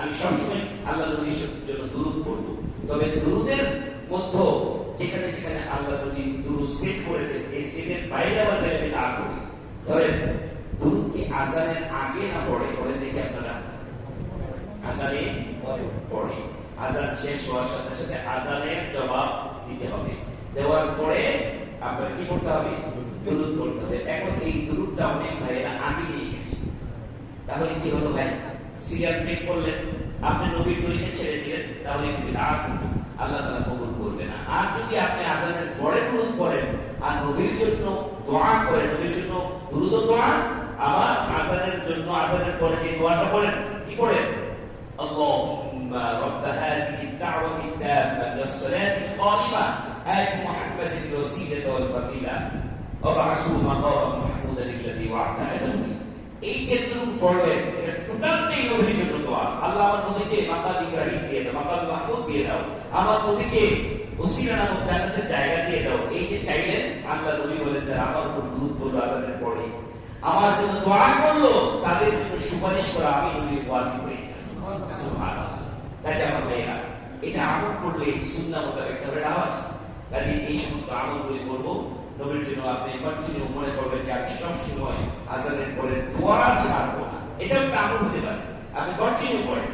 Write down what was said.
আমি সবসময় আল্লাহ নবীর জন্য দুরূদ পড়বো। তবে দুরুদের মধ্যে যেখানে যেখানে আল্লাহ নবী দুরূদ সেট করেছেন, এই সেটের বাইরে আবার আমি না করি। ধরেন দুরূদ কি আযানের আগে না পড়ে? পড়ে দেখি আপনারা আযানে পড়ে, আযান শেষ হওয়ার সাথে সাথে আযানের জবাব দিতে হবে, দেওয়ার পরে আপনার কি করতে হবে? দুরূদ পড়তে হবে। এখন এই দুরূদটা অনেক ভাইয়েরা আগে নিয়ে গেছে, তাহলে কি হলো ভাই? সিরিয়াল ব্রেক করলেন, আপনি নবীর তরিকে ছেড়ে দিলেন, তাহলে বিদআত হলো, আল্লাহ তাআলা কবুল করবে না। আর যদি আপনি আযানের পরে দুরূদ পড়েন আর নবীর জন্য দোয়া করেন, নবীর জন্য দুরূদ ও দোয়া, আবার আযানের জন্য আযানের পরে যে দোয়াটা পড়েন, কি পড়েন? আল্লাহুম্মা রাব্ব হাযিহি আদ-দাওয়াতি আত-তাম্মা ওয়াস-সালাতি আল-কাইমা আতি মুহাম্মাদিন ওয়াসিলাতা ওয়াল-ফাযিলা ওয়া বা'সু মাকামান মাহমুদান আল্লাযী ওয়া'দাহু। এই যে দুরূদ পড়বেন, এটা টোটালটাই নবীর জন্য দোয়া। আল্লাহ আমার নবীকে মাকাম ইব্রাহিম দিয়ে দাও, মাকাম মাহমুদ দিয়ে দাও, আমার নবীকে ওসিলা নামক জান্নাতের জায়গা দিয়ে দাও। এই যে চাইলেন, আল্লাহ নবী বলেন যারা আমার উপর দুরূদ পড়লো আযানের পরে, আমার জন্য দোয়া করলো, তাদের জন্য সুপারিশ করা আমি নবীর ওয়াজিব করি। সুবহানাল্লাহ। কাজে আমার ভাইরা, এটা আমল করলে সুন্নাহ মোতাবেক তাহলে আওয়াজ। কাজে এই সমস্ত আমলগুলি করবো নবীর জন্য। আপনি কন্টিনিউ মনে করবেন যে আমি সব সময় আযানের পরে দোয়া ছাড়বো না, এটাও একটা আমল হতে পারে, আপনি কন্টিনিউ করেন।